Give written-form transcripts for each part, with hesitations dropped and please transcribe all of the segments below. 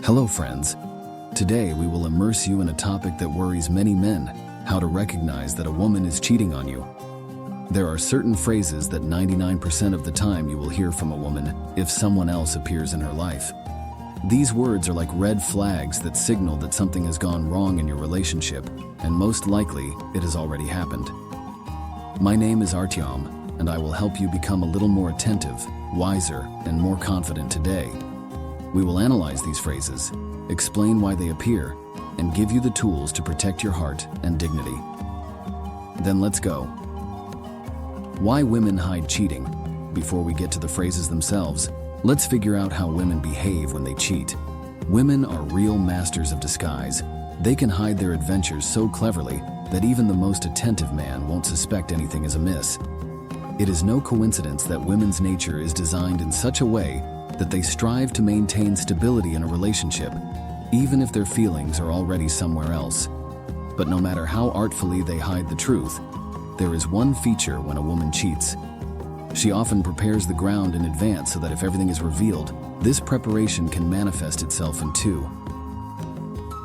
Hello friends. Today we will immerse you in a topic that worries many men, how to recognize that a woman is cheating on you. There are certain phrases that 99% of the time you will hear from a woman if someone else appears in her life. These words are like red flags that signal that something has gone wrong in your relationship, and most likely it has already happened. My name is Artyom, and I will help you become a little more attentive, wiser, and more confident today. We will analyze these phrases, explain why they appear, and give you the tools to protect your heart and dignity. Then let's go. Why women hide cheating? Before we get to the phrases themselves, let's figure out how women behave when they cheat. Women are real masters of disguise. They can hide their adventures so cleverly that even the most attentive man won't suspect anything is amiss. It is no coincidence that women's nature is designed in such a way that they strive to maintain stability in a relationship, even if their feelings are already somewhere else. But no matter how artfully they hide the truth, there is one feature when a woman cheats. She often prepares the ground in advance so that if everything is revealed, this preparation can manifest itself in two.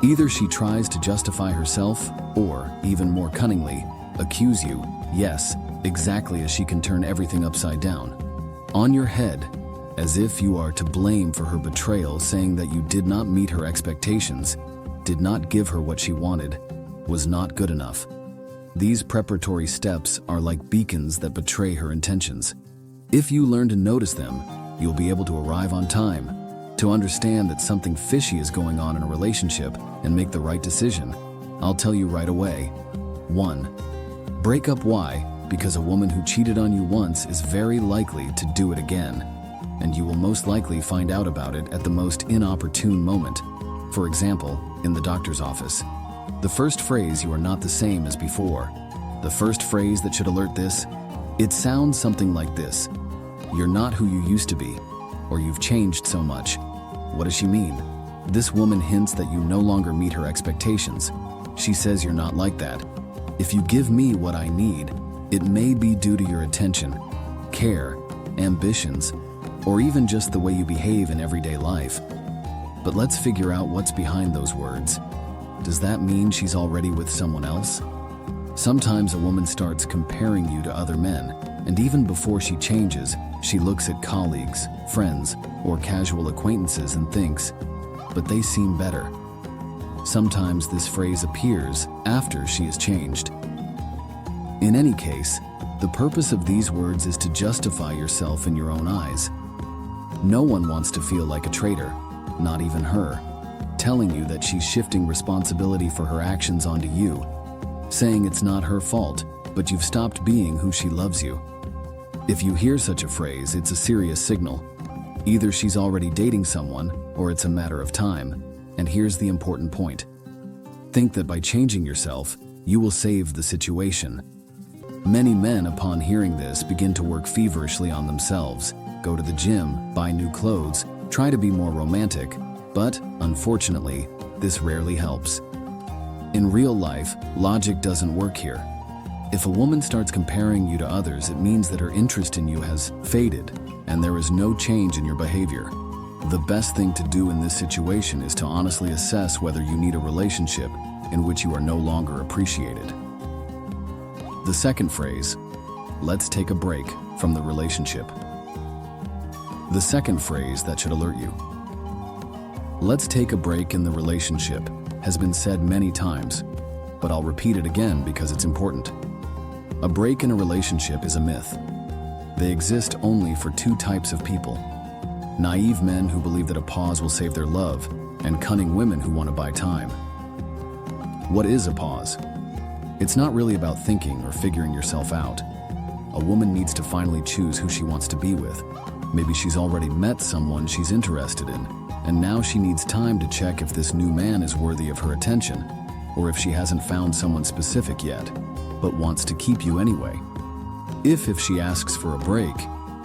Either she tries to justify herself, or, even more cunningly, accuse you, yes, exactly as she can turn everything upside down, on your head, as if you are to blame for her betrayal, saying that you did not meet her expectations, did not give her what she wanted, was not good enough. These preparatory steps are like beacons that betray her intentions. If you learn to notice them, you'll be able to arrive on time, to understand that something fishy is going on in a relationship and make the right decision. I'll tell you right away. 1. Break up. Why? Because a woman who cheated on you once is very likely to do it again, and you will most likely find out about it at the most inopportune moment. For example, in the doctor's office. The first phrase, "You are not the same as before." The first phrase that should alert this, it sounds something like this: "You're not who you used to be," or "You've changed so much." What does she mean? This woman hints that you no longer meet her expectations. She says you're not like that. If you give me what I need, it may be due to your attention, care, ambitions, or even just the way you behave in everyday life. But let's figure out what's behind those words. Does that mean she's already with someone else? Sometimes a woman starts comparing you to other men, and even before she changes, she looks at colleagues, friends, or casual acquaintances and thinks, but they seem better. Sometimes this phrase appears after she has changed. In any case, the purpose of these words is to justify yourself in your own eyes. No one wants to feel like a traitor, not even her, telling you that she's shifting responsibility for her actions onto you, saying it's not her fault, but you've stopped being who she loves you. If you hear such a phrase, it's a serious signal. Either she's already dating someone, or it's a matter of time. And here's the important point. Think that by changing yourself, you will save the situation. Many men, upon hearing this, begin to work feverishly on themselves, go to the gym, buy new clothes, try to be more romantic, but, unfortunately, this rarely helps. In real life, logic doesn't work here. If a woman starts comparing you to others, it means that her interest in you has faded, and there is no change in your behavior. The best thing to do in this situation is to honestly assess whether you need a relationship in which you are no longer appreciated. The second phrase, let's take a break from the relationship. The second phrase that should alert you. Let's take a break in the relationship has been said many times, but I'll repeat it again because it's important. A break in a relationship is a myth. They exist only for two types of people: naive men who believe that a pause will save their love, and cunning women who want to buy time. What is a pause? It's not really about thinking or figuring yourself out. A woman needs to finally choose who she wants to be with. Maybe she's already met someone she's interested in, and now she needs time to check if this new man is worthy of her attention, or if she hasn't found someone specific yet, but wants to keep you anyway. If she asks for a break,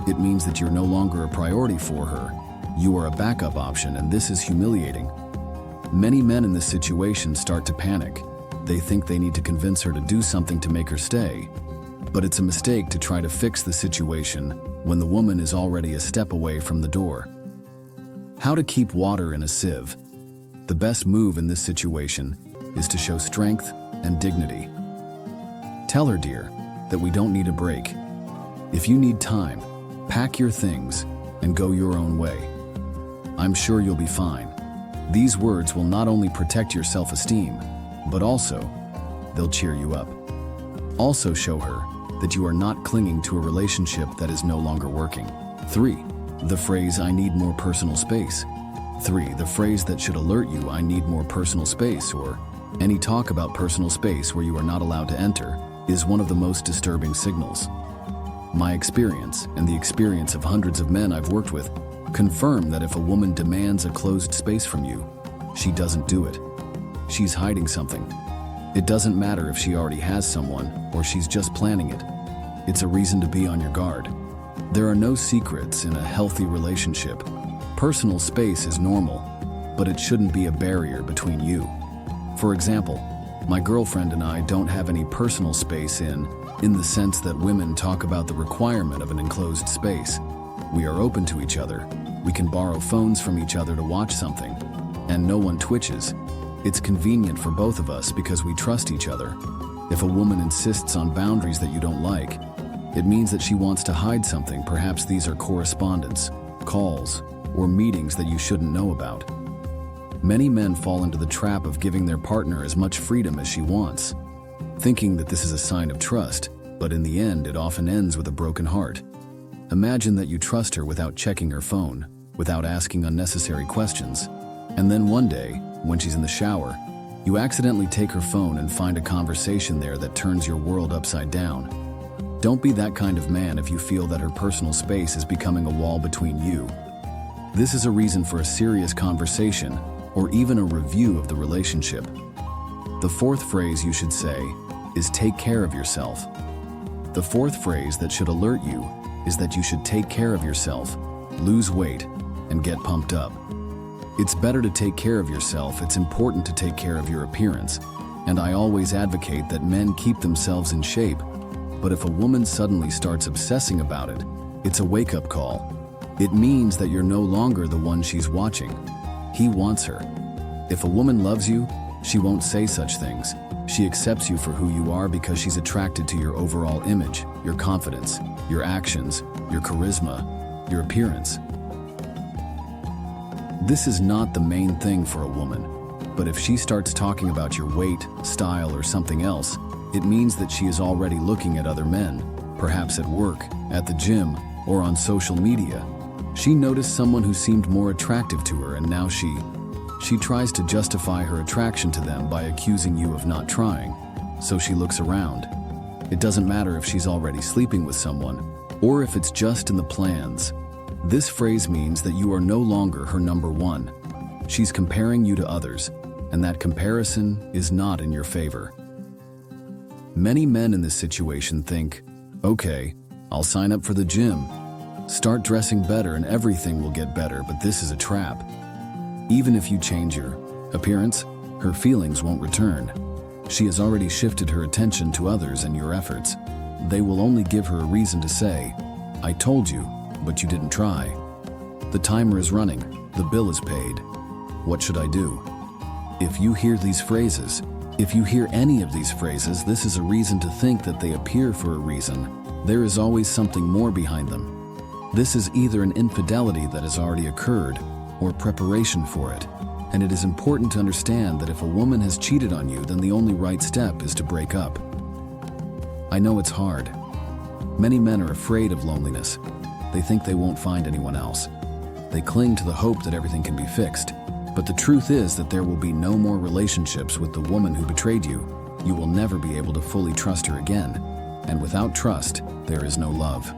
it means that you're no longer a priority for her. You are a backup option, and this is humiliating. Many men in this situation start to panic. They think they need to convince her to do something to make her stay. But it's a mistake to try to fix the situation when the woman is already a step away from the door. How to keep water in a sieve. The best move in this situation is to show strength and dignity. Tell her, dear, that we don't need a break. If you need time, pack your things and go your own way. I'm sure you'll be fine. These words will not only protect your self-esteem, but also, they'll cheer you up. Also show her that you are not clinging to a relationship that is no longer working. 3. The phrase, I need more personal space. 3. The phrase that should alert you, I need more personal space, or any talk about personal space where you are not allowed to enter, is one of the most disturbing signals. My experience, and the experience of hundreds of men I've worked with, confirm that if a woman demands a closed space from you, she doesn't do it. She's hiding something. It doesn't matter if she already has someone or she's just planning it. It's a reason to be on your guard. There are no secrets in a healthy relationship. Personal space is normal, but it shouldn't be a barrier between you. For example, my girlfriend and I don't have any personal space in the sense that women talk about the requirement of an enclosed space. We are open to each other. We can borrow phones from each other to watch something, and no one twitches. It's convenient for both of us because we trust each other. If a woman insists on boundaries that you don't like, it means that she wants to hide something. Perhaps these are correspondence, calls, or meetings that you shouldn't know about. Many men fall into the trap of giving their partner as much freedom as she wants, thinking that this is a sign of trust, but in the end it often ends with a broken heart. Imagine that you trust her without checking her phone, without asking unnecessary questions, and then one day, when she's in the shower, you accidentally take her phone and find a conversation there that turns your world upside down. Don't be that kind of man if you feel that her personal space is becoming a wall between you. This is a reason for a serious conversation or even a review of the relationship. The 4th phrase you should say is take care of yourself. The 4th phrase that should alert you is that you should take care of yourself, lose weight, and get pumped up. It's better to take care of yourself. It's important to take care of your appearance, and I always advocate that men keep themselves in shape. But if a woman suddenly starts obsessing about it, it's a wake-up call. It means that you're no longer the one she's watching. He wants her. If a woman loves you, she won't say such things. She accepts you for who you are because she's attracted to your overall image, your confidence, your actions, your charisma, your appearance. This is not the main thing for a woman, but if she starts talking about your weight, style, or something else, it means that she is already looking at other men, perhaps at work, at the gym, or on social media. She noticed someone who seemed more attractive to her, and now she tries to justify her attraction to them by accusing you of not trying. So she looks around. It doesn't matter if she's already sleeping with someone, or if it's just in the plans. This phrase means that you are no longer her number one. She's comparing you to others, and that comparison is not in your favor. Many men in this situation think, okay, I'll sign up for the gym, start dressing better, and everything will get better, but this is a trap. Even if you change your appearance, her feelings won't return. She has already shifted her attention to others and your efforts. They will only give her a reason to say, I told you, but you didn't try. The timer is running, the bill is paid. What should I do? If you hear these phrases, if you hear any of these phrases, this is a reason to think that they appear for a reason. There is always something more behind them. This is either an infidelity that has already occurred or preparation for it. And it is important to understand that if a woman has cheated on you, then the only right step is to break up. I know it's hard. Many men are afraid of loneliness. They think they won't find anyone else. They cling to the hope that everything can be fixed. But the truth is that there will be no more relationships with the woman who betrayed you. You will never be able to fully trust her again. And without trust, there is no love.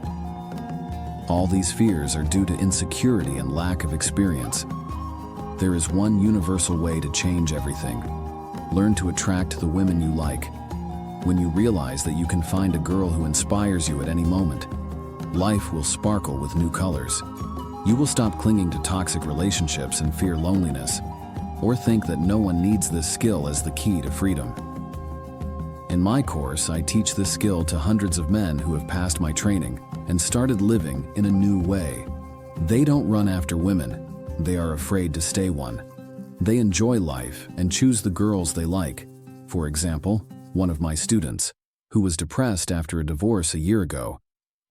All these fears are due to insecurity and lack of experience. There is one universal way to change everything. Learn to attract the women you like. When you realize that you can find a girl who inspires you at any moment, life will sparkle with new colors. You will stop clinging to toxic relationships and fear loneliness, or think that no one needs this skill as the key to freedom. In my course, I teach this skill to hundreds of men who have passed my training and started living in a new way. They don't run after women. They are afraid to stay one. They enjoy life and choose the girls they like. For example, one of my students, who was depressed after a divorce a year ago,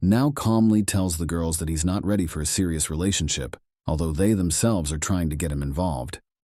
now calmly tells the girls that he's not ready for a serious relationship, although they themselves are trying to get him involved.